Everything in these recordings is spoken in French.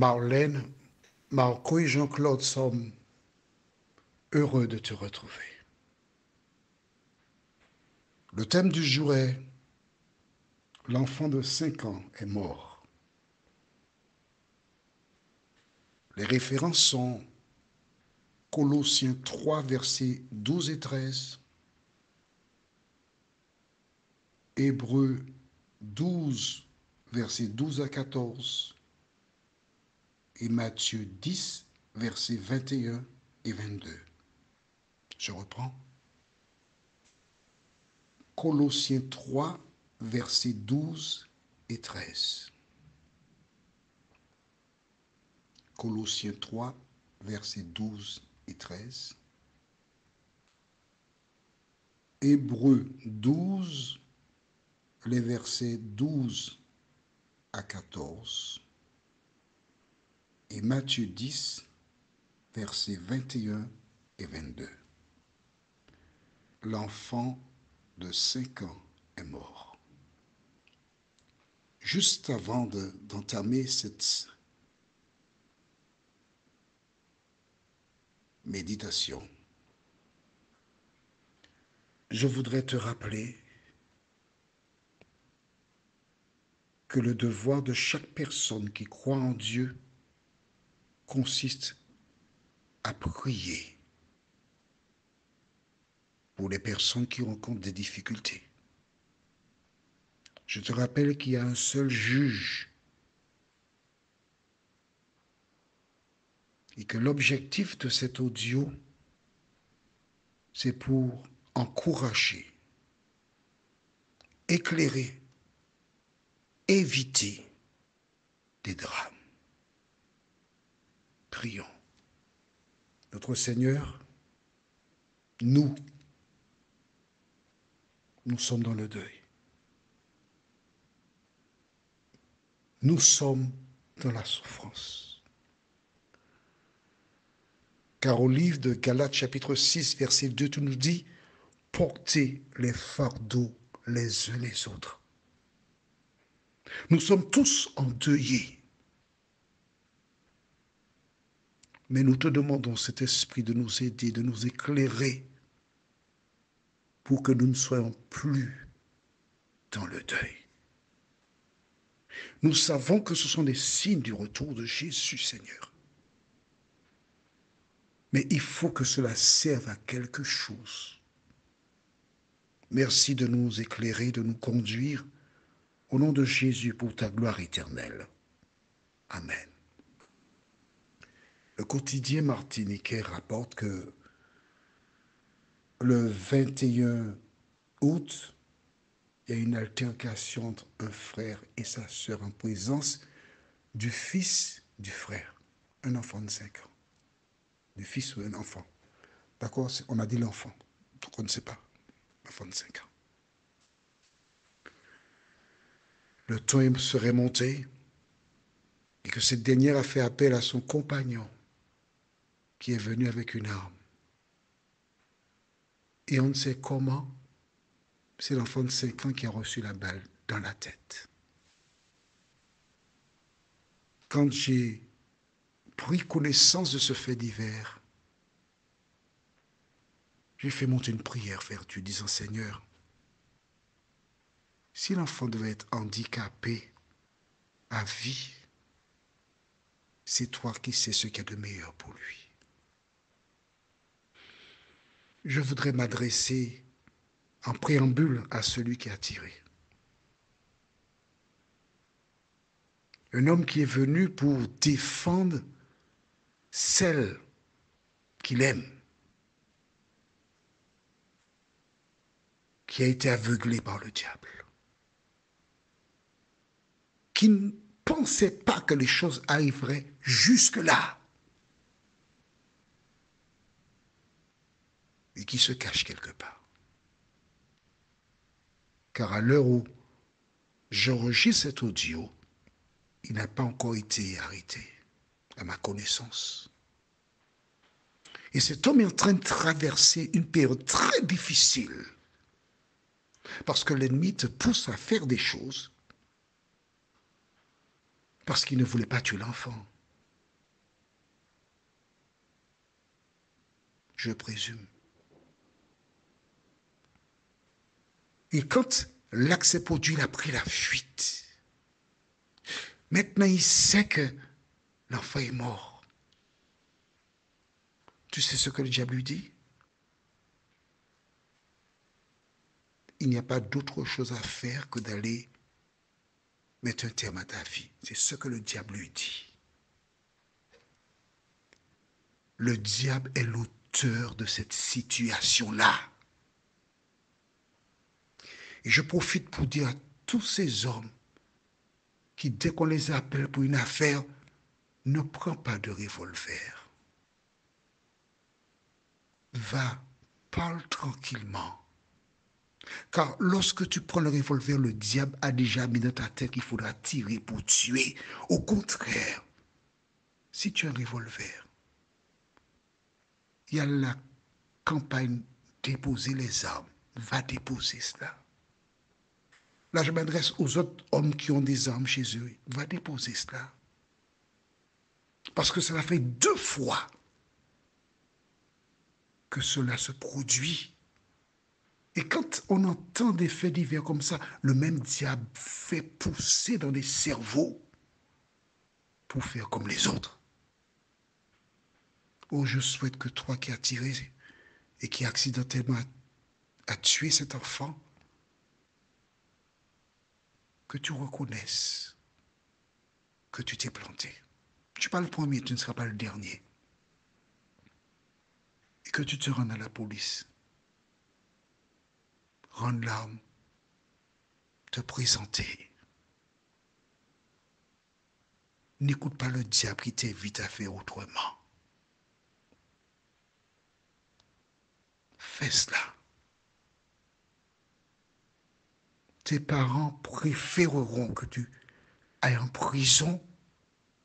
Marlène, Marco et Jean-Claude sommes heureux de te retrouver. Le thème du jour est « L'enfant de 5 ans est mort ». Les références sont Colossiens 3, versets 12 et 13, Hébreux 12, versets 12 à 14, et Matthieu 10, versets 21 et 22. Je reprends. Colossiens 3, versets 12 et 13. Colossiens 3, versets 12 et 13. Hébreux 12, les versets 12 à 14. Et Matthieu 10, versets 21 et 22. L'enfant de 5 ans est mort. Juste avant d'entamer cette méditation, je voudrais te rappeler que le devoir de chaque personne qui croit en Dieu consiste à prier pour les personnes qui rencontrent des difficultés. Je te rappelle qu'il y a un seul juge et que l'objectif de cet audio, c'est pour encourager, éclairer, éviter des drames. Prions. Notre Seigneur, nous sommes dans le deuil. Nous sommes dans la souffrance. Car au livre de Galates chapitre 6, verset 2, tu nous dis, portez les fardeaux les uns les autres. Nous sommes tous endeuillés. Mais nous te demandons, cet esprit, de nous aider, de nous éclairer pour que nous ne soyons plus dans le deuil. Nous savons que ce sont des signes du retour de Jésus, Seigneur. Mais il faut que cela serve à quelque chose. Merci de nous éclairer, de nous conduire au nom de Jésus pour ta gloire éternelle. Amen. Le quotidien martiniquais rapporte que le 21 août, il y a une altercation entre un frère et sa sœur en présence du fils du frère, un enfant de 5 ans. Du fils ou un enfant. D'accord? On a dit l'enfant, donc on ne sait pas. L'enfant de 5 ans. Le ton serait monté et que cette dernière a fait appel à son compagnon qui est venu avec une arme. Et on ne sait comment, c'est l'enfant de 5 ans qui a reçu la balle dans la tête. Quand j'ai pris connaissance de ce fait divers, j'ai fait monter une prière vers Dieu, disant, Seigneur, si l'enfant devait être handicapé à vie, c'est toi qui sais ce qu'il y a de meilleur pour lui. Je voudrais m'adresser en préambule à celui qui a tiré. Un homme qui est venu pour défendre celle qu'il aime, qui a été aveuglée par le diable, qui ne pensait pas que les choses arriveraient jusque-là et qui se cache quelque part. Car à l'heure où j'enregistre cet audio, il n'a pas encore été arrêté, à ma connaissance. Et cet homme est en train de traverser une période très difficile parce que l'ennemi te pousse à faire des choses parce qu'il ne voulait pas tuer l'enfant. je présume. Et quand l'acte s'est produit, il a pris la fuite. Maintenant, il sait que l'enfant est mort. Tu sais ce que le diable lui dit? Il n'y a pas d'autre chose à faire que d'aller mettre un terme à ta vie. C'est ce que le diable lui dit. Le diable est l'auteur de cette situation-là. Et je profite pour dire à tous ces hommes qui, dès qu'on les appelle pour une affaire, ne prends pas de revolver. Va, parle tranquillement. Car lorsque tu prends le revolver, le diable a déjà mis dans ta tête qu'il faudra tirer pour tuer. Au contraire, si tu as un revolver, il y a la campagne déposer les armes. Va déposer cela. Là, je m'adresse aux autres hommes qui ont des armes chez eux. Va déposer cela. Parce que cela fait 2 fois que cela se produit. Et quand on entend des faits divers comme ça, le même diable fait pousser dans les cerveaux pour faire comme les autres. Oh, je souhaite que toi qui as tiré et qui accidentellement a tué cet enfant, que tu reconnaisses que tu t'es planté. Tu n'es pas le premier, tu ne seras pas le dernier. Et que tu te rendes à la police. Rendre l'arme, te présenter. N'écoute pas le diable qui t'invite à faire autrement. Fais cela. Tes parents préféreront que tu ailles en prison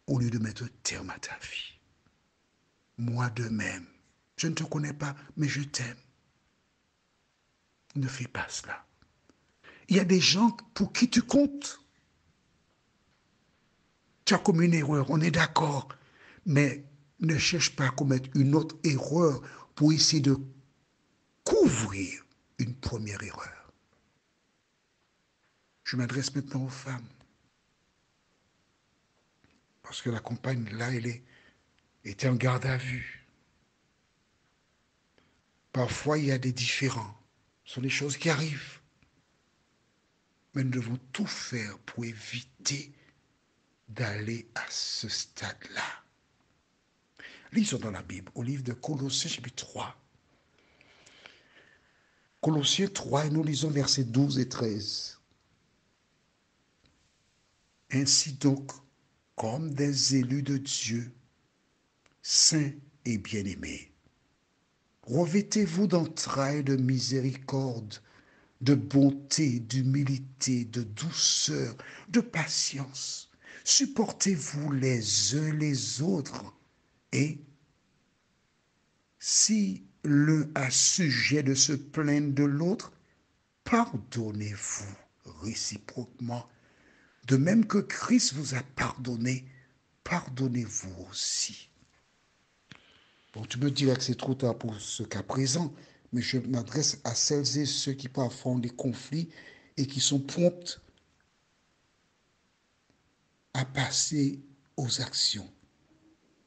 au lieu de mettre un terme à ta vie. Moi de même. Je ne te connais pas, mais je t'aime. Ne fais pas cela. Il y a des gens pour qui tu comptes. Tu as commis une erreur, on est d'accord. Mais ne cherche pas à commettre une autre erreur pour essayer de couvrir une première erreur. Je m'adresse maintenant aux femmes. Parce que la compagne, là, elle était en garde à vue. Parfois, il y a des différends. Ce sont des choses qui arrivent. Mais nous devons tout faire pour éviter d'aller à ce stade-là. Lisons dans la Bible, au livre de Colossiens, chapitre 3. Colossiens 3, et nous lisons versets 12 et 13. Ainsi donc, comme des élus de Dieu, saints et bien-aimés, revêtez-vous d'entrailles de miséricorde, de bonté, d'humilité, de douceur, de patience. Supportez-vous les uns les autres et si l'un a sujet de se plaindre de l'autre, pardonnez-vous réciproquement. De même que Christ vous a pardonné, pardonnez-vous aussi. Bon, tu me dirais que c'est trop tard pour ce cas présent, mais je m'adresse à celles et ceux qui parfois ont des conflits et qui sont promptes à passer aux actions.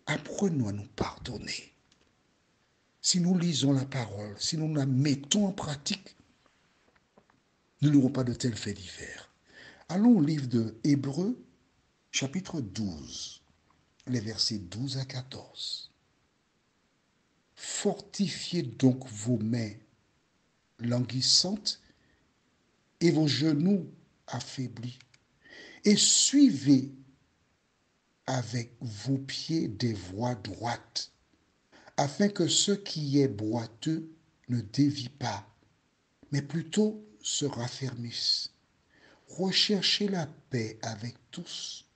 Apprenons à nous pardonner. Si nous lisons la parole, si nous la mettons en pratique, nous n'aurons pas de tels faits divers. Allons au livre de Hébreux, chapitre 12, les versets 12 à 14. Fortifiez donc vos mains languissantes et vos genoux affaiblis, et suivez avec vos pieds des voies droites, afin que ce qui est boiteux ne dévie pas, mais plutôt se raffermisse. Recherchez la paix avec tous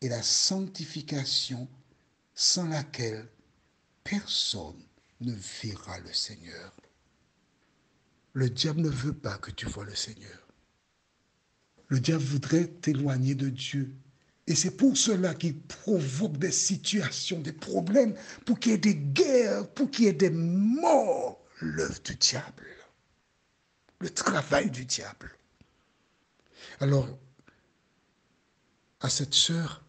et la sanctification sans laquelle personne ne verra le Seigneur. Le diable ne veut pas que tu vois le Seigneur. Le diable voudrait t'éloigner de Dieu. Et c'est pour cela qu'il provoque des situations, des problèmes, pour qu'il y ait des guerres, pour qu'il y ait des morts. L'œuvre du diable, le travail du diable. Alors, à cette sœur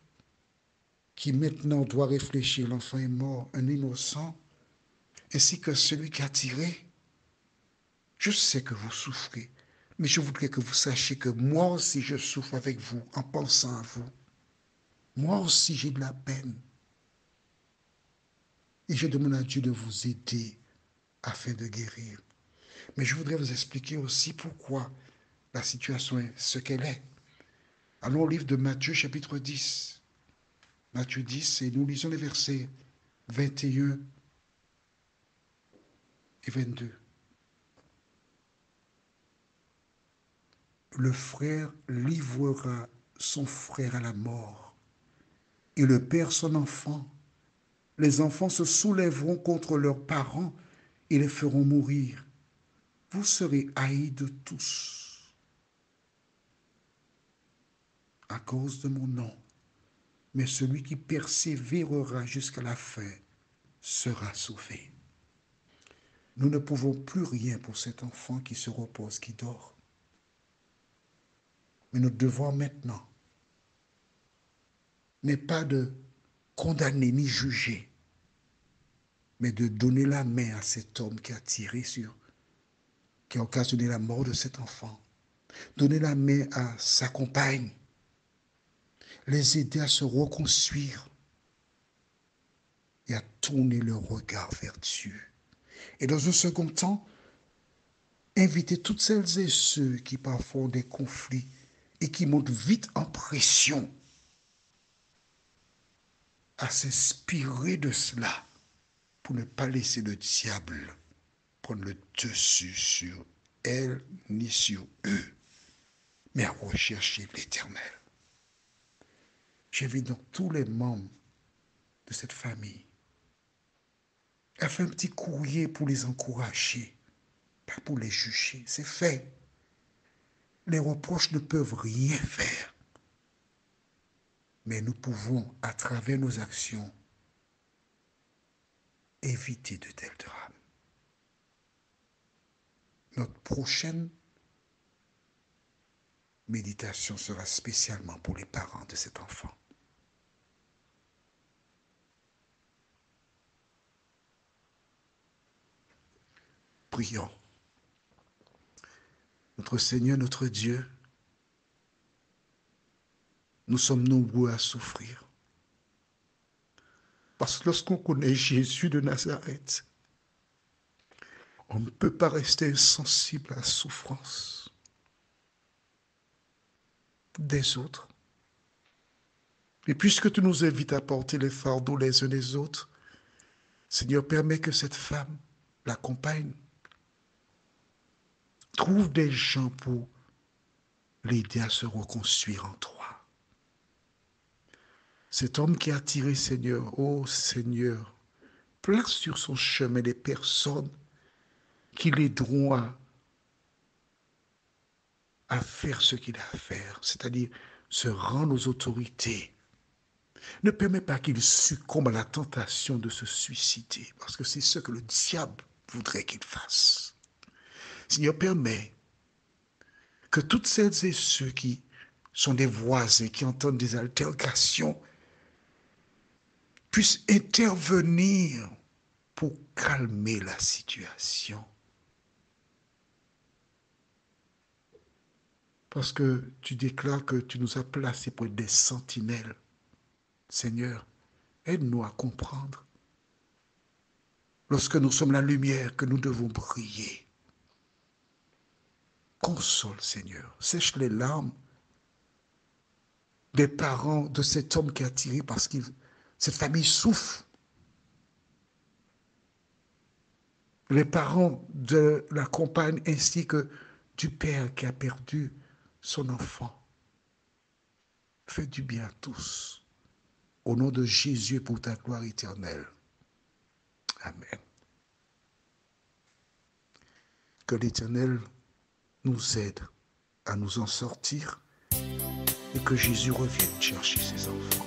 qui maintenant doit réfléchir, l'enfant est mort, un innocent, ainsi que celui qui a tiré, je sais que vous souffrez, mais je voudrais que vous sachiez que moi aussi je souffre avec vous en pensant à vous. Moi aussi j'ai de la peine. Et je demande à Dieu de vous aider afin de guérir. Mais je voudrais vous expliquer aussi pourquoi la situation est ce qu'elle est. Allons au livre de Matthieu chapitre 10. Matthieu 10, et nous lisons les versets 21 et 22. Le frère livrera son frère à la mort et le père son enfant. Les enfants se soulèveront contre leurs parents et les feront mourir. Vous serez haïs de tous à cause de mon nom. Mais celui qui persévérera jusqu'à la fin sera sauvé. Nous ne pouvons plus rien pour cet enfant qui se repose, qui dort. Mais nous devons maintenant, n'est pas de condamner ni juger, mais de donner la main à cet homme qui a tiré sur, qui a occasionné la mort de cet enfant. Donner la main à sa compagne, les aider à se reconstruire et à tourner leur regard vers Dieu. Et dans un second temps, inviter toutes celles et ceux qui parfois ont des conflits et qui montent vite en pression à s'inspirer de cela pour ne pas laisser le diable prendre le dessus sur elle ni sur eux, mais à rechercher l'Éternel. J'invite donc tous les membres de cette famille à faire un petit courrier pour les encourager, pas pour les juger. C'est fait. Les reproches ne peuvent rien faire. Mais nous pouvons, à travers nos actions, éviter de tels drames. Notre prochaine méditation sera spécialement pour les parents de cet enfant. Prions. Notre Seigneur, notre Dieu, nous sommes nombreux à souffrir. Parce que lorsqu'on connaît Jésus de Nazareth, on ne peut pas rester insensible à la souffrance des autres. Et puisque tu nous invites à porter les fardeaux les uns les autres, Seigneur, permets que cette femme, la compagne, trouve des gens pour l'aider à se reconstruire en toi. Cet homme qui a tiré, Seigneur, oh Seigneur, place sur son chemin des personnes qui l'aideront à faire ce qu'il a à faire, c'est-à-dire se rendre aux autorités. Ne permets pas qu'il succombe à la tentation de se suicider, parce que c'est ce que le diable voudrait qu'il fasse. Seigneur, permets que toutes celles et ceux qui sont des voisins, qui entendent des altercations, puissent intervenir pour calmer la situation. Parce que tu déclares que tu nous as placés pour être des sentinelles. Seigneur, aide-nous à comprendre. Lorsque nous sommes la lumière, que nous devons briller. Console, Seigneur. Sèche les larmes des parents de cet homme qui a tiré parce que cette famille souffre. Les parents de la compagne ainsi que du père qui a perdu son enfant. Fais du bien à tous. Au nom de Jésus pour ta gloire éternelle. Amen. Que l'Éternel nous aide à nous en sortir et que Jésus revienne chercher ses enfants.